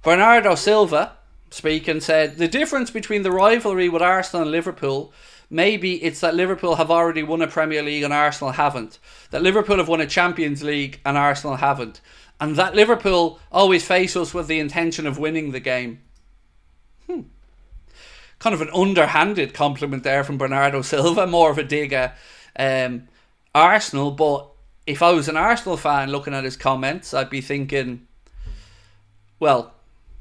Bernardo Silva, speaking, said, the difference between the rivalry with Arsenal and Liverpool, maybe it's that Liverpool have already won a Premier League and Arsenal haven't. That Liverpool have won a Champions League and Arsenal haven't. And that Liverpool always face us with the intention of winning the game. Kind of an underhanded compliment there from Bernardo Silva, more of a dig at Arsenal. But if I was an Arsenal fan looking at his comments, I'd be thinking, well,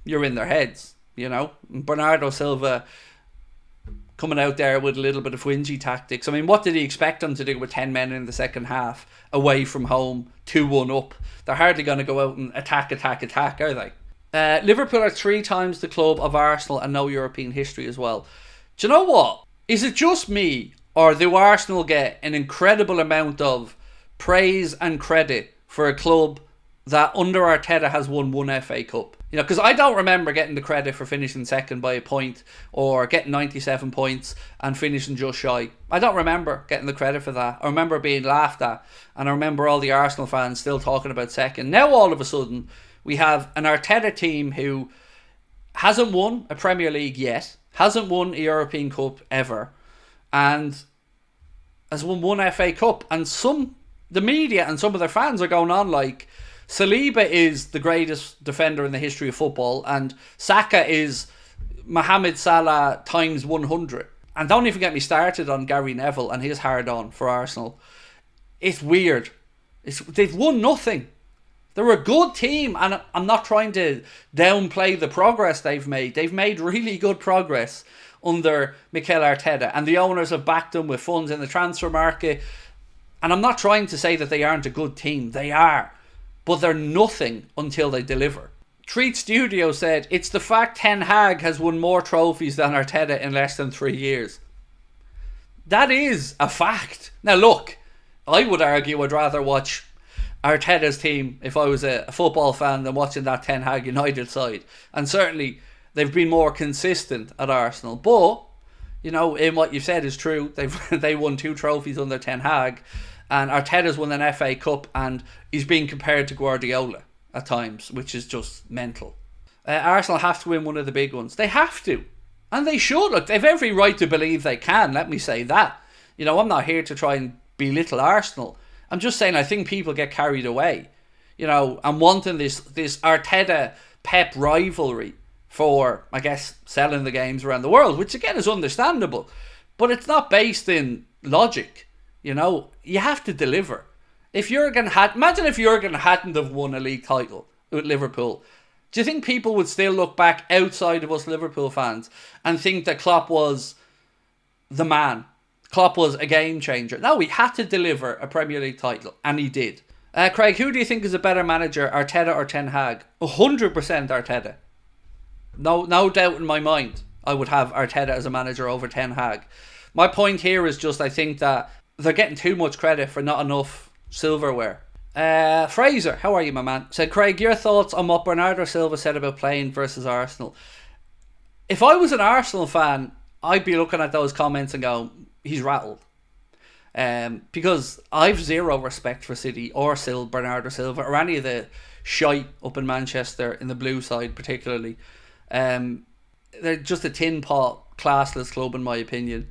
you're in their heads, you know. Bernardo Silva coming out there with a little bit of whingy tactics. I mean, what did he expect them to do with 10 men in the second half, away from home, 2-1 up? They're hardly going to go out and attack, are they? Liverpool are 3 times the club of Arsenal and no European history as well. Do you know what? Is it just me, or do Arsenal get an incredible amount of praise and credit for a club that under Arteta has won 1 FA Cup? You know, because I don't remember getting the credit for finishing second by a point, or getting 97 points and finishing just shy. I don't remember getting the credit for that. I remember being laughed at, and I remember all the Arsenal fans still talking about second. Now all of a sudden we have an Arteta team who hasn't won a Premier League yet, hasn't won a European Cup ever, and has won 1 FA Cup. And the media and some of their fans are going on like Saliba is the greatest defender in the history of football, and Saka is Mohamed Salah times 100. And don't even get me started on Gary Neville and his hard on for Arsenal. It's weird. They've won nothing. They're a good team, and I'm not trying to downplay the progress they've made. They've made really good progress under Mikel Arteta, and the owners have backed them with funds in the transfer market. And I'm not trying to say that they aren't a good team. They are. But they're nothing until they deliver. Treat Studio said, it's the fact Ten Hag has won more trophies than Arteta in less than 3 years. That is a fact. Now look, I would argue I'd rather watch Arteta's team if I was a football fan than watching that Ten Hag United side. And certainly they've been more consistent at Arsenal. But, you know, in what you've said is true. They won 2 trophies under Ten Hag. And Arteta's won an FA Cup, and he's being compared to Guardiola at times, which is just mental. Arsenal have to win one of the big ones. They have to. And they should. Look, they've every right to believe they can. Let me say that. You know, I'm not here to try and belittle Arsenal. I'm just saying I think people get carried away. You know, I'm wanting this Arteta-Pep rivalry for, I guess, selling the games around the world, which again is understandable. But it's not based in logic. You know, you have to deliver. Imagine if Jurgen hadn't have won a league title with Liverpool. Do you think people would still look back outside of us Liverpool fans and think that Klopp was the man? Klopp was a game changer. No, he had to deliver a Premier League title, and he did. Craig, who do you think is a better manager, Arteta or Ten Hag? 100% Arteta. No doubt in my mind, I would have Arteta as a manager over Ten Hag. My point here is just I think that they're getting too much credit for not enough silverware. Fraser, how are you, my man? Said, Craig, your thoughts on what Bernardo Silva said about playing versus Arsenal. If I was an Arsenal fan, I'd be looking at those comments and go, he's rattled. Because I've zero respect for City or Bernardo Silva or any of the shite up in Manchester, in the blue side particularly. They're just a tin pot, classless club in my opinion.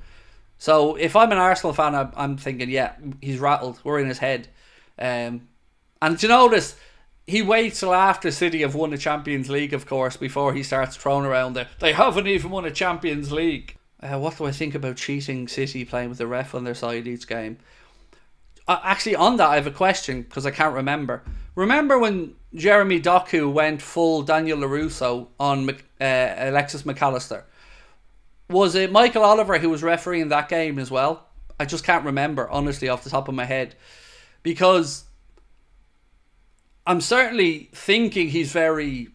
So if I'm an Arsenal fan, I'm thinking, yeah, he's rattled. We're in his head. And do you notice, he waits till after City have won the Champions League, of course, before he starts throwing around there. They haven't even won a Champions League. What do I think about cheating City playing with the ref on their side each game? Actually, on that, I have a question, because I can't remember. Remember when Jeremy Doku went full Daniel LaRusso on Alexis McAllister? Was it Michael Oliver who was refereeing that game as well? I just can't remember, honestly, off the top of my head. Because I'm certainly thinking he's very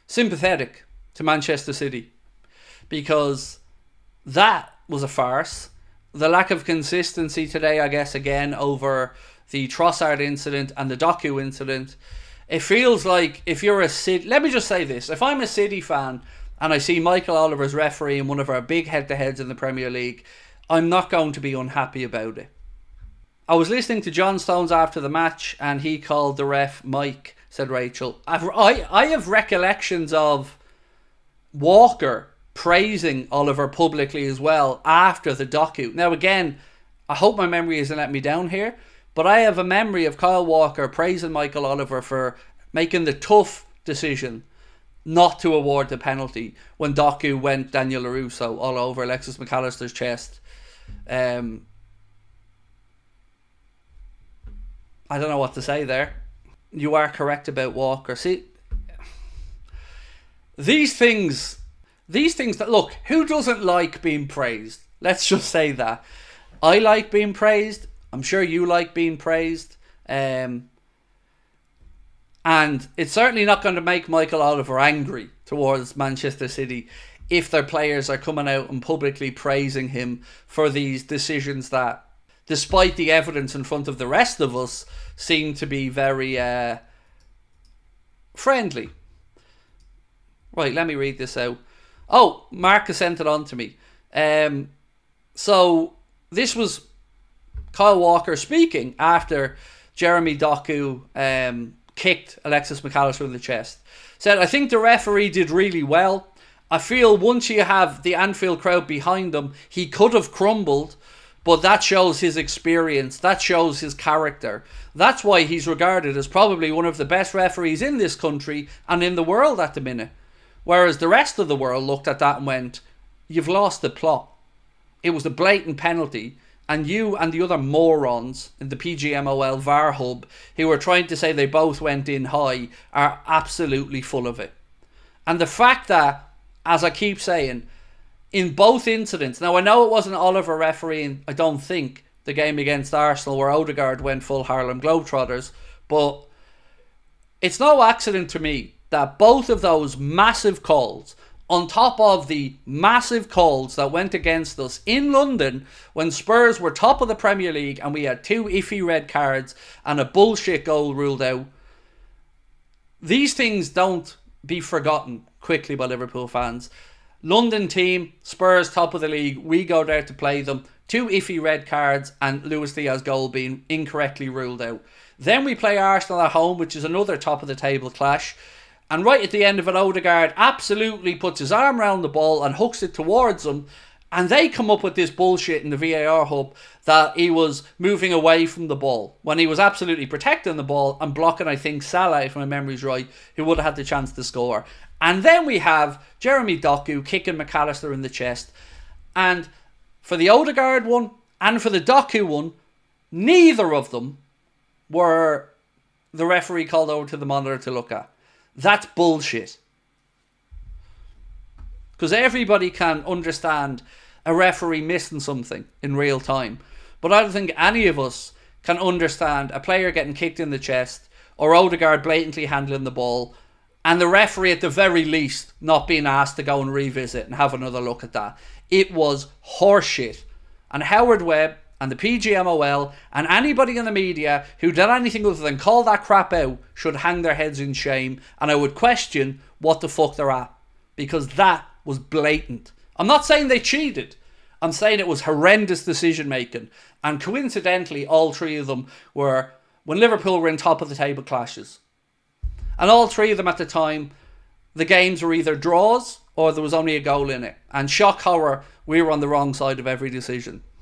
sympathetic to Manchester City. Because that was a farce. The lack of consistency today, I guess, again, over the Trossard incident and the Doku incident. It feels like if you're a City... Let me just say this. If I'm a City fan and I see Michael Oliver's referee in one of our big head-to-heads in the Premier League, I'm not going to be unhappy about it. I was listening to John Stones after the match and he called the ref Mike, said Rachel. I have recollections of Walker praising Oliver publicly as well after the docu. Now again, I hope my memory isn't letting me down here, but I have a memory of Kyle Walker praising Michael Oliver for making the tough decision not to award the penalty when Doku went Daniel LaRusso all over Alexis McAllister's chest. I don't know what to say there. You are correct about Walker. See, these things that, look, who doesn't like being praised? Let's just say that. I like being praised. I'm sure you like being praised. And it's certainly not going to make Michael Oliver angry towards Manchester City if their players are coming out and publicly praising him for these decisions that, despite the evidence in front of the rest of us, seem to be very friendly. Right, let me read this out. Oh, Mark has sent it on to me. So this was Kyle Walker speaking after Jeremy Doku kicked Alexis McAllister in the chest. Said, I think the referee did really well. I feel once you have the Anfield crowd behind him, he could have crumbled, but that shows his experience. That shows his character. That's why he's regarded as probably one of the best referees in this country and in the world at the minute. Whereas the rest of the world looked at that and went, you've lost the plot. It was a blatant penalty. And you and the other morons in the PGMOL VAR hub who were trying to say they both went in high are absolutely full of it. And the fact that, as I keep saying, in both incidents, now I know it wasn't Oliver refereeing, I don't think, the game against Arsenal where Odegaard went full Harlem Globetrotters, but it's no accident to me that both of those massive calls, on top of the massive calls that went against us in London when Spurs were top of the Premier League and we had 2 iffy red cards and a bullshit goal ruled out, these things don't be forgotten quickly by Liverpool fans. London team, Spurs top of the league, we go there to play them, 2 iffy red cards and Luis Diaz goal being incorrectly ruled out. Then we play Arsenal at home, which is another top of the table clash. And right at the end of it, Odegaard absolutely puts his arm around the ball and hooks it towards them. And they come up with this bullshit in the VAR hub that he was moving away from the ball when he was absolutely protecting the ball and blocking, I think, Salah, if my memory's right, who would have had the chance to score. And then we have Jeremy Doku kicking McAllister in the chest. And for the Odegaard one and for the Doku one, neither of them were the referee called over to the monitor to look at. That's bullshit. Because everybody can understand a referee missing something in real time. But I don't think any of us can understand a player getting kicked in the chest or Odegaard blatantly handling the ball and the referee at the very least not being asked to go and revisit and have another look at that. It was horseshit. And Howard Webb and the PGMOL and anybody in the media who did anything other than call that crap out should hang their heads in shame, and I would question what the fuck they're at, because that was blatant. I'm not saying they cheated. I'm saying it was horrendous decision making, and coincidentally all 3 of them were when Liverpool were in top of the table clashes, and all 3 of them at the time the games were either draws or there was only a goal in it, and shock horror, we were on the wrong side of every decision.